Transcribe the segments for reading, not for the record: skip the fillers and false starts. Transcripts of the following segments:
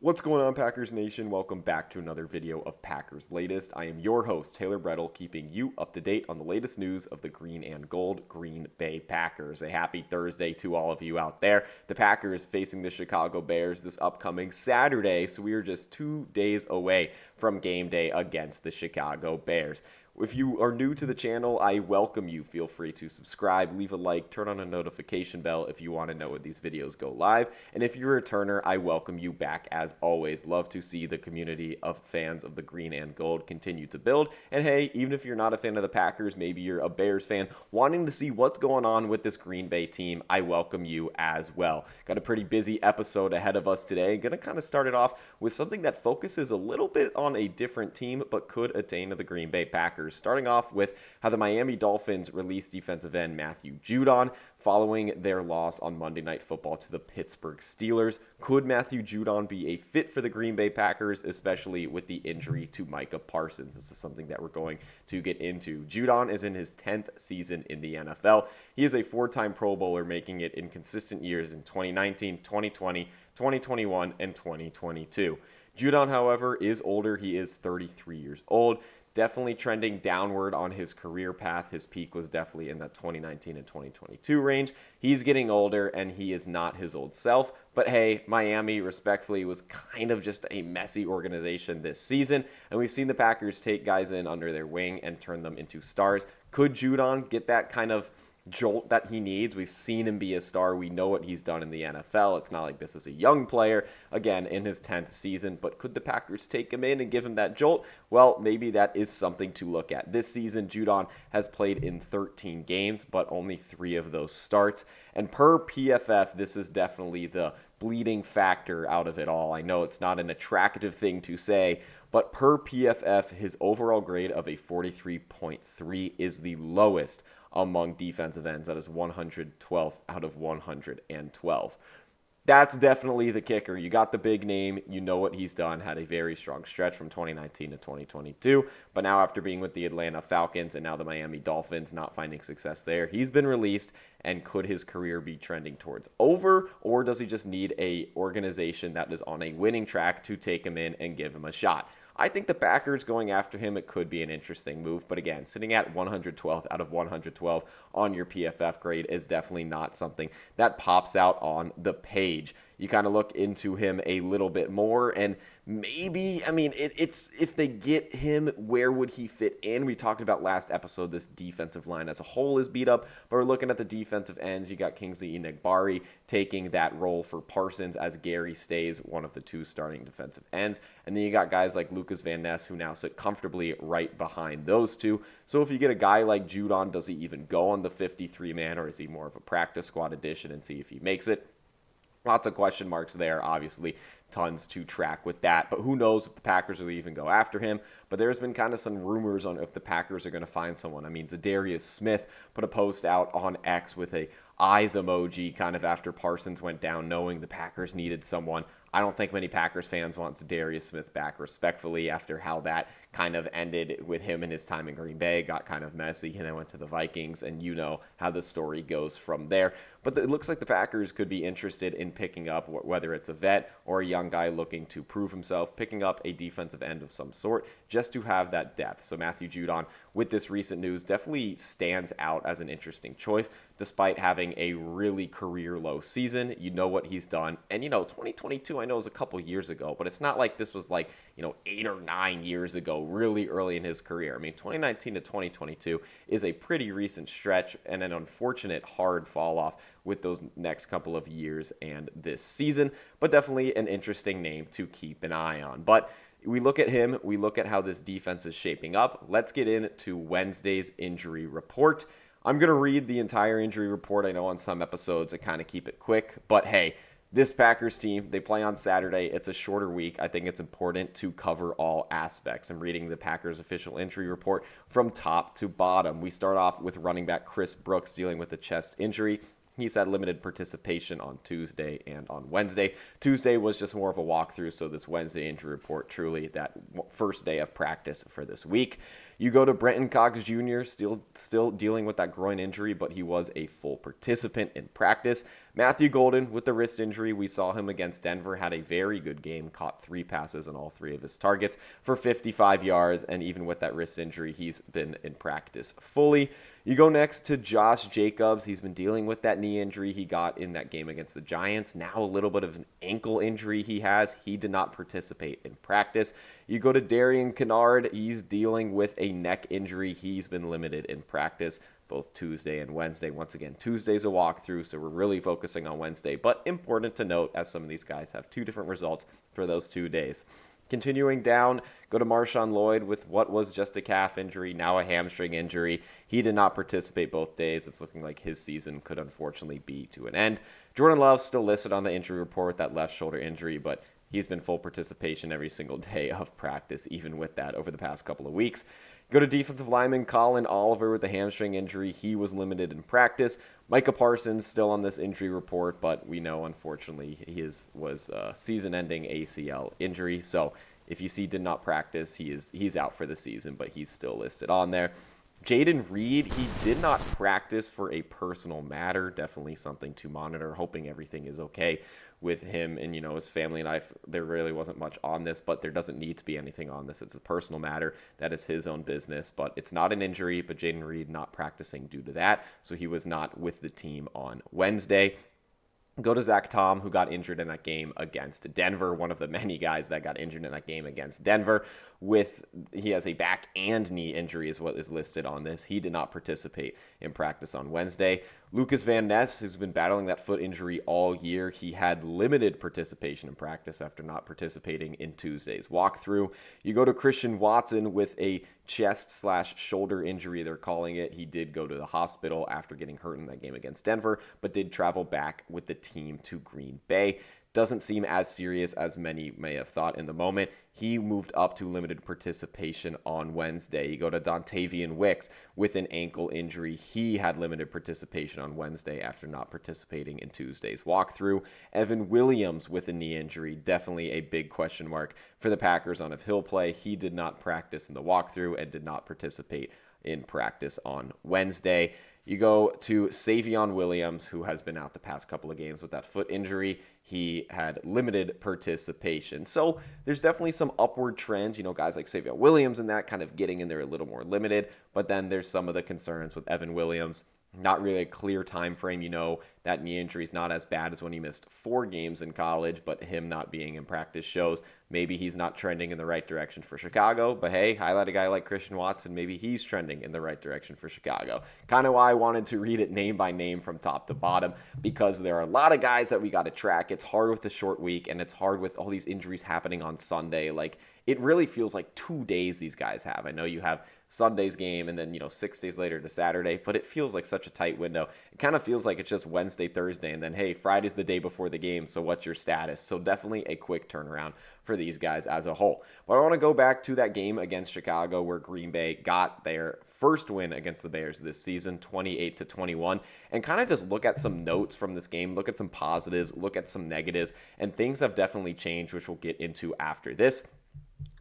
What's going on, Packers Nation? Welcome back to another video of Packers Latest. I am your host, Taylor Bretl, keeping you up to date on the latest news of the green and gold Green Bay Packers. A happy Thursday to all of you out there. The Packers facing the Chicago Bears this upcoming Saturday, so we are just 2 days away from game day against the Chicago Bears. If you are new to the channel, I welcome you. Feel free to subscribe, leave a like, turn on a notification bell if you want to know when these videos go live. And if you're a returner, I welcome you back as always. Love to see the community of fans of the green and gold continue to build. And hey, even if you're not a fan of the Packers, maybe you're a Bears fan wanting to see what's going on with this Green Bay team, I welcome you as well. Got a pretty busy episode ahead of us today. Going to kind of start it off with something that focuses a little bit on a different team, but could attain to the Green Bay Packers. Starting off with how the Miami Dolphins released defensive end Matthew Judon following their loss on Monday Night Football to the Pittsburgh Steelers. Could Matthew Judon be a fit for the Green Bay Packers, especially with the injury to Micah Parsons? This is something that we're going to get into. Judon is in his 10th season in the NFL. He is a four-time Pro Bowler, making it in consistent years in 2019, 2020, 2021, and 2022. Judon, however, is older. He is 33 years old. Definitely trending downward on his career path. His peak was definitely in that 2019 and 2022 range. He's getting older, and he is not his old self. But hey, Miami, respectfully, was kind of just a messy organization this season, and we've seen the Packers take guys in under their wing and turn them into stars. Could Judon get that kind of jolt that he needs? We've seen him be a star. We know what he's done in the NFL. It's not like this is a young player, again, in his 10th season, but could the Packers take him in and give him that jolt? Well, maybe that is something to look at. This season, Judon has played in 13 games, but only 3 of those starts. And per PFF, this is definitely the bleeding factor out of it all. I know it's not an attractive thing to say, but per PFF, his overall grade of a 43.3 is the lowest among defensive ends. That is 112th out of 112. That's definitely the kicker. You got the big name. You know what he's done. Had a very strong stretch from 2019 to 2022. But now after being with the Atlanta Falcons and now the Miami Dolphins, not finding success there, he's been released. And could his career be trending towards over? Or does he just need a organization that is on a winning track to take him in and give him a shot? I think the Packers going after him, it could be an interesting move. But again, sitting at 112th out of 112 on your PFF grade is definitely not something that pops out on the page. You kind of look into him a little bit more, and maybe, it's if they get him, where would he fit in? We talked about last episode, this defensive line as a whole is beat up, but we're looking at the defensive ends. You got Kingsley Enagbare taking that role for Parsons as Gary stays one of the 2 starting defensive ends, and then you got guys like Lucas Van Ness who now sit comfortably right behind those 2. So if you get a guy like Judon, does he even go on the 53-man, or is he more of a practice squad addition and see if he makes it? Lots of question marks there, obviously, tons to track with that. But who knows if the Packers will even go after him. But there's been kind of some rumors on if the Packers are going to find someone. Zadarius Smith put a post out on X with a eyes emoji kind of after Parsons went down, knowing the Packers needed someone. I don't think many Packers fans want Zadarius Smith back, respectfully, after how that kind of ended with him and his time in Green Bay. Got kind of messy, and then went to the Vikings, and you know how the story goes from there. But it looks like the Packers could be interested in picking up, whether it's a vet or a young guy looking to prove himself, picking up a defensive end of some sort, just to have that depth. So Matthew Judon, with this recent news, definitely stands out as an interesting choice, despite having a really career-low season. You know what he's done. And, 2022, I know, is a couple years ago, but it's not like this was 8 or 9 years ago, really early in his career. 2019 to 2022 is a pretty recent stretch and an unfortunate hard fall off with those next couple of years and this season, but definitely an interesting name to keep an eye on. But we look at him, we look at how this defense is shaping up. Let's get into Wednesday's injury report. I'm going to read the entire injury report. I know on some episodes I kind of keep it quick, but hey, this Packers team, they play on Saturday. It's a shorter week. I think it's important to cover all aspects. I'm reading the Packers official injury report from top to bottom. We start off with running back Chris Brooks dealing with a chest injury. He's had limited participation on Tuesday and on Wednesday. Tuesday was just more of a walkthrough, so this Wednesday injury report, truly that first day of practice for this week. You go to Brenton Cox Jr., still dealing with that groin injury, but he was a full participant in practice. Matthew Golden with the wrist injury, we saw him against Denver, had a very good game, caught 3 passes on all 3 of his targets for 55 yards, and even with that wrist injury, he's been in practice fully. You go next to Josh Jacobs. He's been dealing with that knee injury he got in that game against the Giants. Now a little bit of an ankle injury he has. He did not participate in practice. You go to Darian Kennard. He's dealing with a neck injury. He's been limited in practice both Tuesday and Wednesday. Once again, Tuesday's a walkthrough, so we're really focusing on Wednesday. But important to note, as some of these guys have 2 different results for those 2 days. Continuing down, go to Marshawn Lloyd with what was just a calf injury, now a hamstring injury. He did not participate both days. It's looking like his season could unfortunately be to an end. Jordan Love still listed on the injury report with that left shoulder injury, but he's been full participation every single day of practice, even with that over the past couple of weeks. Go to defensive lineman Colin Oliver with the hamstring injury. He was limited in practice. Micah Parsons still on this injury report, but we know, unfortunately, was a season-ending ACL injury. So if you see did not practice, he's out for the season, but he's still listed on there. Jaden Reed, he did not practice for a personal matter. Definitely something to monitor, hoping everything is okay with him and, his family and I. There really wasn't much on this, but there doesn't need to be anything on this. It's a personal matter. That is his own business, but it's not an injury. But Jaden Reed not practicing due to that, so he was not with the team on Wednesday. Go to Zach Tom, who got injured in that game against Denver. One of the many guys that got injured in that game against Denver. He has a back and knee injury is what is listed on this. He did not participate in practice on Wednesday. Lucas Van Ness, who's been battling that foot injury all year, he had limited participation in practice after not participating in Tuesday's walkthrough. You go to Christian Watson with a chest/shoulder injury, they're calling it. He did go to the hospital after getting hurt in that game against Denver, but did travel back with the team to Green Bay. Doesn't seem as serious as many may have thought in the moment. He moved up to limited participation on Wednesday. You go to Dontavian Wicks with an ankle injury. He had limited participation on Wednesday after not participating in Tuesday's walkthrough. Evan Williams with a knee injury, definitely a big question mark for the Packers on if he'll play. He did not practice in the walkthrough and did not participate in practice on Wednesday. You go to Savion Williams, who has been out the past couple of games with that foot injury. He had limited participation. So there's definitely some upward trends, guys like Savion Williams and that kind of getting in there a little more limited. But then there's some of the concerns with Evan Williams. Not really a clear time frame. That knee injury is not as bad as when he missed 4 games in college, but him not being in practice shows maybe he's not trending in the right direction for Chicago. But hey, highlight a guy like Christian Watson, maybe he's trending in the right direction for Chicago. Kind of why I wanted to read it name by name from top to bottom, because there are a lot of guys that we got to track. It's hard with the short week, and it's hard with all these injuries happening on Sunday. It really feels like 2 days these guys have. I know you have Sunday's game and then, 6 days later to Saturday, but it feels like such a tight window. It kind of feels like it's just Wednesday, Thursday, and then, hey, Friday's the day before the game, so what's your status? So definitely a quick turnaround for these guys as a whole. But I want to go back to that game against Chicago where Green Bay got their first win against the Bears this season, 28-21, and kind of just look at some notes from this game, look at some positives, look at some negatives, and things have definitely changed, which we'll get into after this.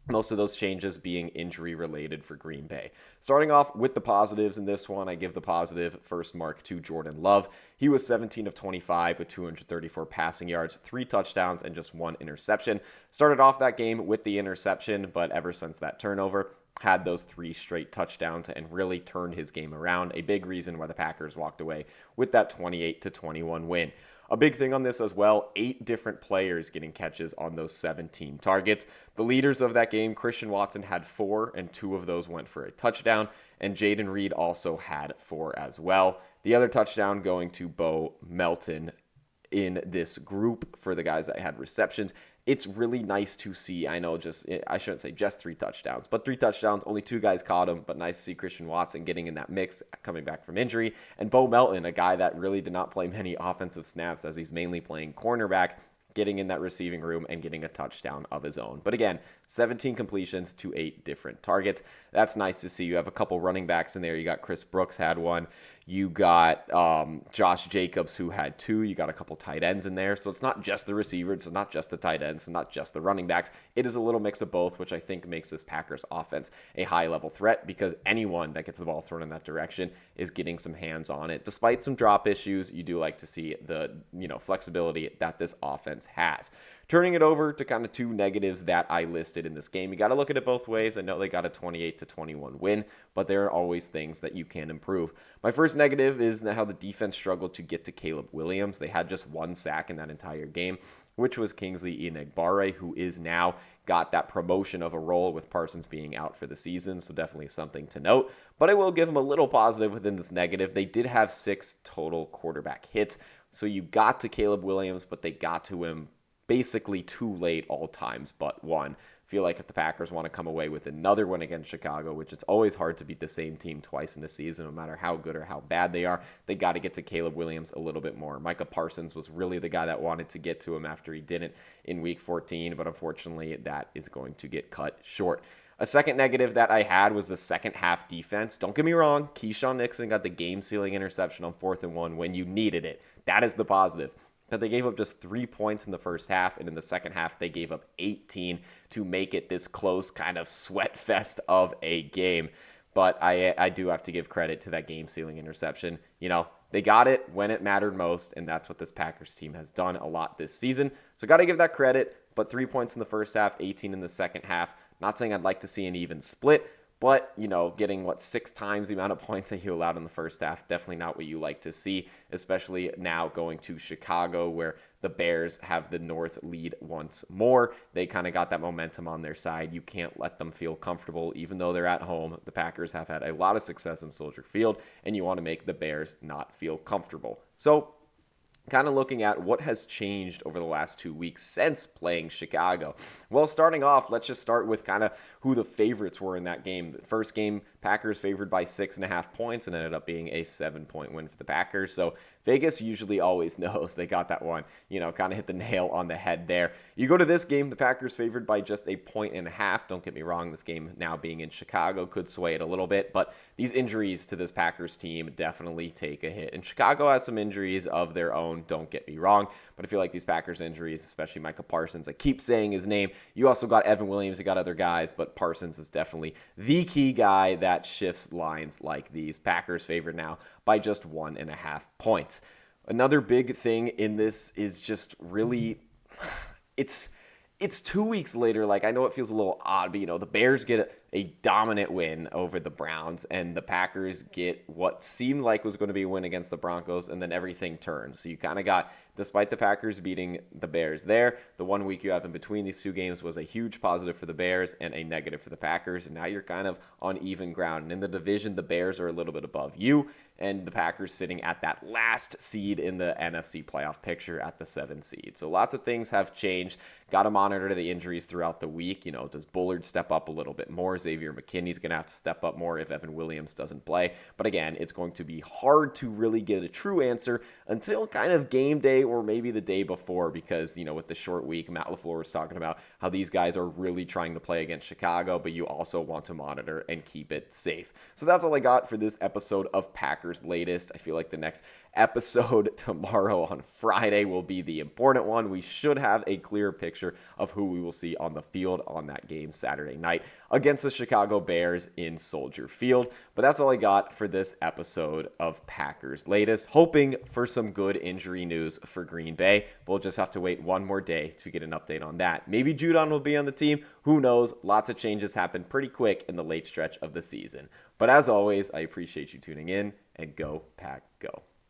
Most of those changes being injury related for Green Bay. Starting off with the positives in this one, I give the positive first mark to Jordan Love. He was 17 of 25 with 234 passing yards, 3 touchdowns, and just 1 interception. Started off that game with the interception, but ever since that turnover, had those 3 straight touchdowns and really turned his game around. A big reason why the Packers walked away with that 28-21 win. A big thing on this as well, 8 different players getting catches on those 17 targets. The leaders of that game, Christian Watson had 4, and 2 of those went for a touchdown, and Jaden Reed also had 4 as well. The other touchdown going to Bo Melton in this group for the guys that had receptions. It's really nice to see. I know I shouldn't say just 3 touchdowns, but 3 touchdowns, only 2 guys caught them, but nice to see Christian Watson getting in that mix, coming back from injury. And Bo Melton, a guy that really did not play many offensive snaps as he's mainly playing cornerback, getting in that receiving room and getting a touchdown of his own. But again, 17 completions to 8 different targets. That's nice to see. You have a couple running backs in there. You got Chris Brooks had one. You got Josh Jacobs, who had 2. You got a couple tight ends in there. So it's not just the receivers. It's not just the tight ends. It's not just the running backs. It is a little mix of both, which I think makes this Packers offense a high-level threat because anyone that gets the ball thrown in that direction is getting some hands on it. Despite some drop issues, you do like to see the flexibility that this offense has. Turning it over to kind of 2 negatives that I listed in this game. You got to look at it both ways. I know they got a 28-21 win, but there are always things that you can improve. My first negative is how the defense struggled to get to Caleb Williams. They had just 1 sack in that entire game, which was Kingsley Enagbare, who is now got that promotion of a role with Parsons being out for the season, so definitely something to note. But I will give them a little positive within this negative. They did have 6 total quarterback hits, so you got to Caleb Williams, but they got to him basically too late all times but one. Feel like if the Packers want to come away with another win against Chicago, which it's always hard to beat the same team twice in a season, no matter how good or how bad they are, they got to get to Caleb Williams a little bit more. Micah Parsons was really the guy that wanted to get to him after he didn't in Week 14, but unfortunately that is going to get cut short. A second negative that I had was the second half defense. Don't get me wrong, Keyshawn Nixon got the game-sealing interception on 4th and 1 when you needed it. That is the positive. But they gave up just 3 points in the first half, and in the second half, they gave up 18 to make it this close kind of sweat fest of a game. But I do have to give credit to that game-sealing interception. They got it when it mattered most, and that's what this Packers team has done a lot this season. So got to give that credit, but 3 points in the first half, 18 in the second half. Not saying I'd like to see an even split, but, getting 6 times the amount of points that you allowed in the first half, definitely not what you like to see, especially now going to Chicago where the Bears have the North lead once more. They kind of got that momentum on their side. You can't let them feel comfortable, even though they're at home. The Packers have had a lot of success in Soldier Field, and you want to make the Bears not feel comfortable. So, kind of looking at what has changed over the last 2 weeks since playing Chicago. Well, starting off, let's just start with kind of who the favorites were in that game. The first game, Packers favored by 6.5 points and ended up being a 7-point win for the Packers. So Vegas usually always knows they got that one, kind of hit the nail on the head there. You go to this game, the Packers favored by just 1.5 points. Don't get me wrong, this game now being in Chicago could sway it a little bit, but these injuries to this Packers team definitely take a hit. And Chicago has some injuries of their own, don't get me wrong, but I feel like these Packers injuries, especially Micah Parsons, I keep saying his name. You also got Evan Williams, you got other guys, but Parsons is definitely the key guy that shifts lines like these. Packers favored now by just 1.5 points. Another big thing in this is just really, it's 2 weeks later. I know it feels a little odd, but the Bears get a dominant win over the Browns, and the Packers get what seemed like was going to be a win against the Broncos, and then everything turned. So you kind of got, despite the Packers beating the Bears there, the 1 week you have in between these 2 games was a huge positive for the Bears and a negative for the Packers, and now you're kind of on even ground. And in the division, the Bears are a little bit above you, and the Packers sitting at that last seed in the NFC playoff picture at the 7 seed. So lots of things have changed. Got to monitor the injuries throughout the week. Does Bullard step up a little bit more? Xavier McKinney's going to have to step up more if Evan Williams doesn't play. But again, it's going to be hard to really get a true answer until kind of game day or maybe the day before because, with the short week, Matt LaFleur was talking about how these guys are really trying to play against Chicago, but you also want to monitor and keep it safe. So that's all I got for this episode of Packers Latest. I feel like the next episode tomorrow on Friday will be the important one. We should have a clear picture of who we will see on the field on that game Saturday night against the Chicago Bears in Soldier Field. But that's all I got for this episode of Packers Latest. Hoping for some good injury news for Green Bay. We'll just have to wait one more day to get an update on that. Maybe Judon will be on the team. Who knows? Lots of changes happen pretty quick in the late stretch of the season. But as always, I appreciate you tuning in, and go Pack Go.